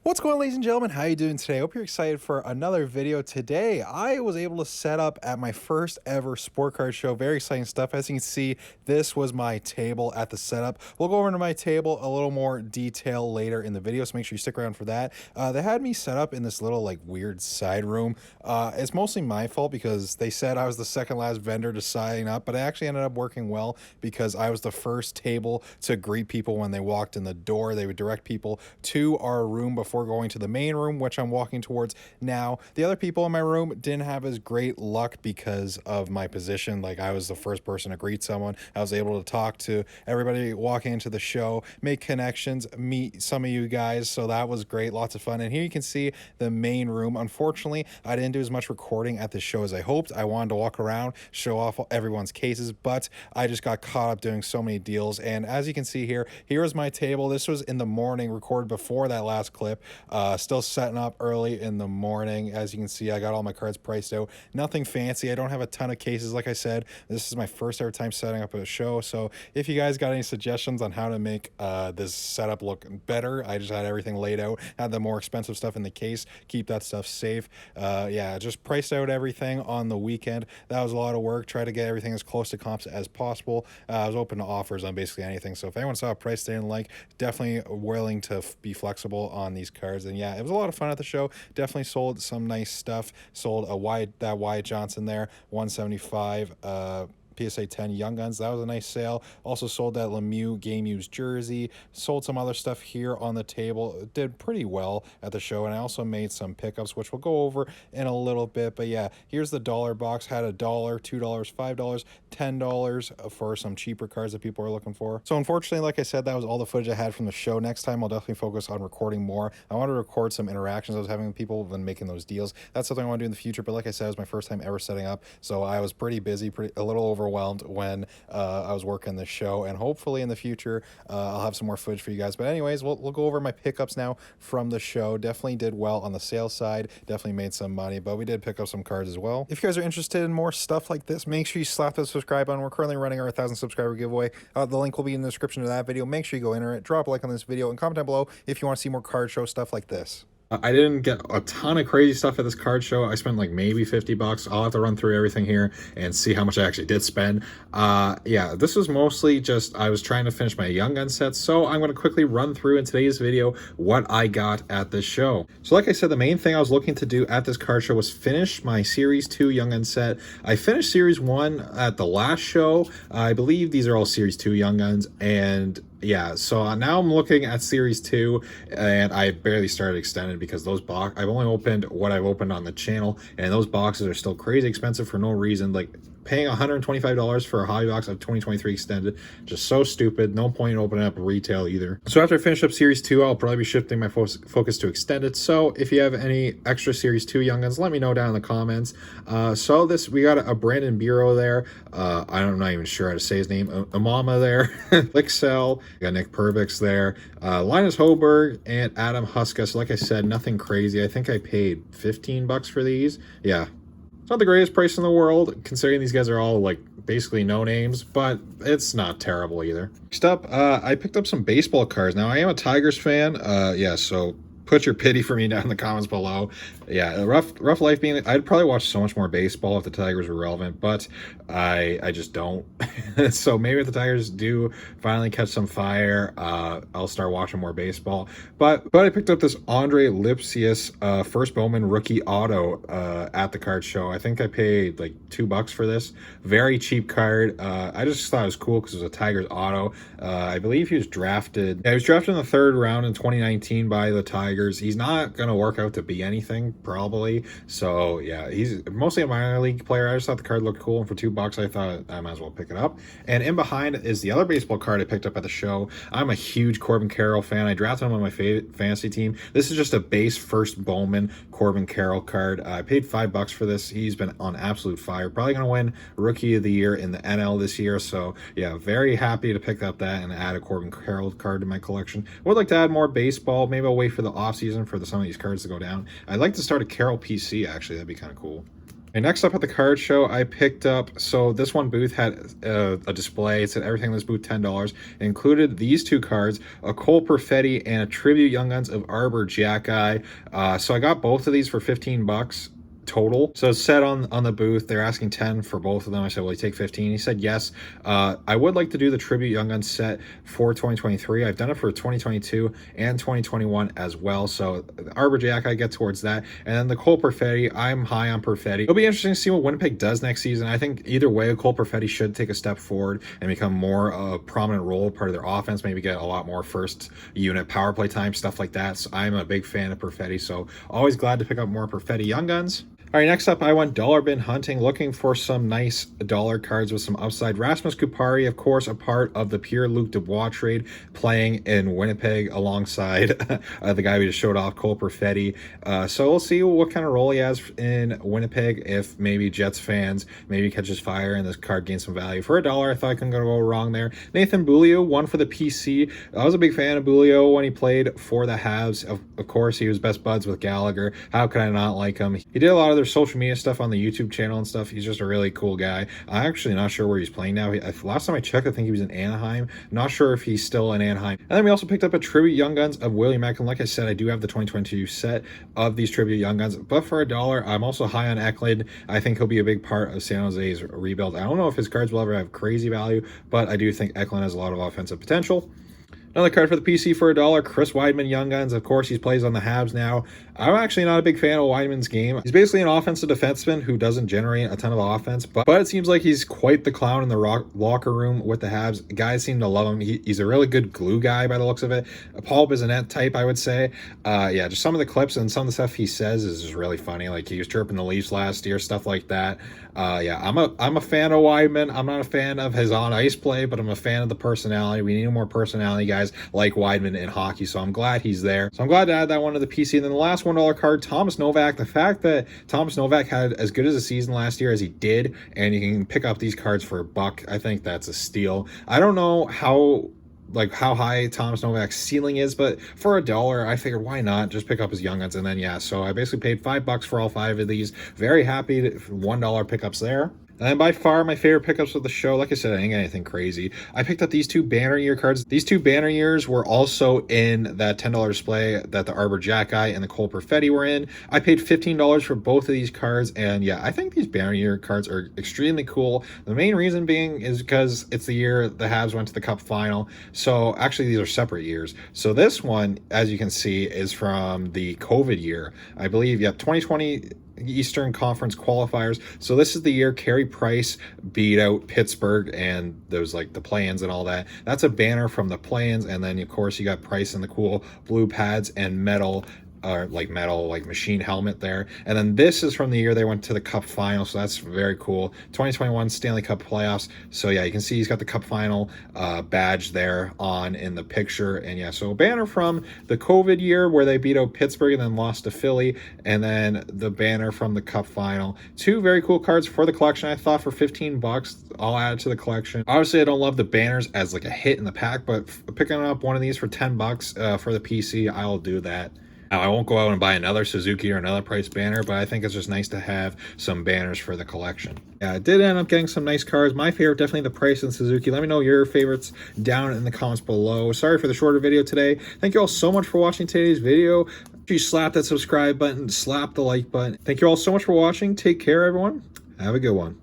What's going on, ladies and gentlemen? How you doing today? Hope you're excited for another video. Today, I was able to set up at my first ever sport card show. Very exciting stuff. As you can see, this was my table at the setup. We'll go over to my table a little more detail later in the video, so make sure you stick around for that. They had me set up in this little like weird side room. It's mostly my fault because they said I was the second last vendor to sign up, but I actually ended up working well because I was the first table to greet people when they walked in the door. They would direct people to our room before going to the main room, which I'm walking towards now. The other people in my room didn't have as great luck because of my position. Like, I was the first person to greet someone. I was able to talk to everybody walking into the show, make connections, meet some of you guys. So that was great. Lots of fun. And here you can see the main room. Unfortunately, I didn't do as much recording at the show as I hoped. I wanted to walk around, show off everyone's cases, but I just got caught up doing so many deals. And as you can see here, here's my table. This was in the morning, recorded before that last clip. Still setting up early in the morning. As you can see, I got all my cards priced out. Nothing fancy. I don't have a ton of cases. Like I said, this is my first ever time setting up a show. So if you guys got any suggestions on how to make this setup look better, I just had everything laid out. Had the more expensive stuff in the case. Keep that stuff safe. Yeah, just priced out everything on the weekend. That was a lot of work. Try to get everything as close to comps as possible. I was open to offers on basically anything. So if anyone saw a price they didn't like, definitely willing to be flexible on these cards. And yeah, it was a lot of fun at the show. Definitely sold some nice stuff. Sold that Wyatt Johnson there, 175. PSA 10 Young Guns. That was a nice sale. Also sold that Lemieux game used jersey. Sold some other stuff here on the table. It did pretty well at the show. And I also made some pickups, which we'll go over in a little bit. But yeah, here's the dollar box. Had $1, $2, $5, $10 for some cheaper cards that people are looking for. So unfortunately, like I said, that was all the footage I had from the show. Next time, I'll definitely focus on recording more. I want to record some interactions I was having with people when making those deals. That's something I want to do in the future. But like I said, it was my first time ever setting up. So I was pretty busy, a little overwhelmed when I was working the show, and hopefully in the future I'll have some more footage for you guys. But anyways, we'll go over my pickups now from the show. Definitely did well on the sales side, definitely made some money, but we did pick up some cards as well. If you guys are interested in more stuff like this, make sure you slap the subscribe button. We're currently running our 1,000 subscriber giveaway. The link will be in the description of that video. Make sure you go enter it, drop a like on this video, and comment down below if you want to see more card show stuff like this. I didn't get a ton of crazy stuff at this card show. I spent like maybe 50 bucks. I'll have to run through everything here and see how much I actually did spend. Yeah, this was mostly just I was trying to finish my Young Gun sets, so I'm going to quickly run through in today's video what I got at this show. So like I said, the main thing I was looking to do at this card show was finish my Series 2 Young Gun set. I finished Series 1 at the last show. I believe these are all Series 2 Young Guns, and yeah, so now I'm looking at Series 2, and I barely started Extended because those I've only opened what I've opened on the channel, and those boxes are still crazy expensive for no reason. Like, paying $125 for a hobby box of 2023 Extended, just so stupid. No point in opening up retail either. So after I finish up Series 2, I'll probably be shifting my focus to Extended. So if you have any extra Series 2 Young Guns, let me know down in the comments. So we got a Brandon Bureau there. I'm not even sure how to say his name. Amama there. Lixell. Got Nick Pervix there. Linus Hoberg and Adam Huska. So like I said, nothing crazy. I think I paid 15 bucks for these. Yeah. It's not the greatest price in the world, considering these guys are all like basically no names, but it's not terrible either. Next up, I picked up some baseball cards. Now, I am a Tigers fan. Yeah, so put your pity for me down in the comments below. Yeah, rough life being, I'd probably watch so much more baseball if the Tigers were relevant, but I just don't. So maybe if the Tigers do finally catch some fire, I'll start watching more baseball. But I picked up this Andre Lipsius first Bowman rookie auto at the card show. I think I paid like $2 for this. Very cheap card. I just thought it was cool because it was a Tigers auto. I believe he was drafted. Yeah, he was drafted in the 3rd round in 2019 by the Tigers. He's not gonna work out to be anything, probably. So yeah, he's mostly a minor league player. I just thought the card looked cool, and for $2 I thought I might as well pick it up. And in behind is the other baseball card I picked up at the show. I'm a huge Corbin Carroll fan. I drafted him on my fantasy team. This is just a base first Bowman Corbin Carroll card. I paid $5 for this. He's been on absolute fire. Probably gonna win Rookie of the Year in the NL this year. So yeah, very happy to pick up that and add a Corbin Carroll card to my collection. Would like to add more baseball. Maybe I'll wait for the off season for some of these cards to go down. I'd like to start a Carroll PC, actually. That'd be kind of cool. And next up at the card show, I picked up, so this one booth had a display. It said everything in this booth $10. It included these two cards, a Cole Perfetti and a Tribute Young Guns of Arbor Jacki. So I got both of these for 15 bucks total. So it's set on the booth. They're asking 10 for both of them. I said, well, you take 15. He said yes. I would like to do the Tribute Young Guns set for 2023. I've done it for 2022 and 2021 as well. So the Arbor Jack, I get towards that. And then the Cole Perfetti, I'm high on Perfetti. It'll be interesting to see what Winnipeg does next season. I think either way, Cole Perfetti should take a step forward and become more a prominent role, part of their offense, maybe get a lot more first unit power play time, stuff like that. So I'm a big fan of Perfetti. So always glad to pick up more Perfetti Young Guns. All right, next up, I went dollar bin hunting, looking for some nice dollar cards with some upside. Rasmus Kupari, of course, a part of the Pierre-Luc Dubois trade, playing in Winnipeg alongside the guy we just showed off, Cole Perfetti. So we'll see what kind of role he has in Winnipeg, if maybe Jets fans maybe catches fire and this card gains some value. For $1, I thought I couldn't go wrong there. Nathan Beaulieu, one for the PC. I was a big fan of Beaulieu when he played for the Habs. Of course, he was best buds with Gallagher. How could I not like him? He did a lot of their social media stuff on the YouTube channel and stuff. He's just a really cool guy. I'm actually not sure where he's playing now. Last time I checked, I think he was in Anaheim. Not sure if he's still in Anaheim. And then we also picked up a Tribute Young Guns of William Eklund. Like I said, I do have the 2022 set of these Tribute Young Guns, but for $1, I'm also high on Eklund. I think he'll be a big part of San Jose's rebuild. I don't know if his cards will ever have crazy value, but I do think Eklund has a lot of offensive potential. Another card for the PC for $1, Chris Weidman Young Guns. Of course, he plays on the Habs now. I'm actually not a big fan of Weidman's game. He's basically an offensive defenseman who doesn't generate a ton of offense, but it seems like he's quite the clown in the locker room with the Habs. Guys seem to love him. He's a really good glue guy by the looks of it. A Paul Bissonnette type, I would say. Yeah, just some of the clips and some of the stuff he says is just really funny. Like he was chirping the Leafs last year, stuff like that. Yeah, I'm a fan of Weidman. I'm not a fan of his on-ice play, but I'm a fan of the personality. We need more personality guys like Weidman in hockey, so I'm glad he's there. So I'm glad to add that one to the PC. And then the last $1 card, Thomas Novak. The fact that Thomas Novak had as good as a season last year as he did, and you can pick up these cards for $1, I think that's a steal. I don't know how high Thomas Novak's ceiling is, but for $1, I figured why not just pick up his Young Guns. And then yeah, so I basically paid $5 for all 5 of these. Very happy for $1 pickups there. And then by far my favorite pickups of the show, like I said, I didn't get anything crazy. I picked up these 2 banner year cards. These 2 banner years were also in that $10 display that the Arbor Jacki and the Cole Perfetti were in. I paid $15 for both of these cards, and yeah, I think these banner year cards are extremely cool. The main reason being is because it's the year the Habs went to the Cup final. So actually these are separate years. So this one, as you can see, is from the COVID year. I believe, yeah, 2020 Eastern Conference qualifiers. So this is the year Carey Price beat out Pittsburgh, and there's like the play-ins and all that. That's a banner from the play-ins, and then of course you got Price in the cool blue pads and metal machine helmet there. And then this is from the year they went to the Cup final, so that's very cool. 2021 Stanley Cup playoffs. So yeah, you can see he's got the Cup final badge there on in the picture. And yeah, so a banner from the COVID year where they beat out Pittsburgh and then lost to Philly, and then the banner from the Cup final. 2 very cool cards for the collection. I thought for $15 I'll add it to the collection. Obviously I don't love the banners as like a hit in the pack, but picking up one of these for $10 for the PC, I'll do that. Now, I won't go out and buy another Suzuki or another Price banner, but I think it's just nice to have some banners for the collection. Yeah, I did end up getting some nice cards. My favorite, definitely the Price and Suzuki. Let me know your favorites down in the comments below. Sorry for the shorter video today. Thank you all so much for watching today's video. If you slap that subscribe button, slap the like button. Thank you all so much for watching. Take care, everyone. Have a good one.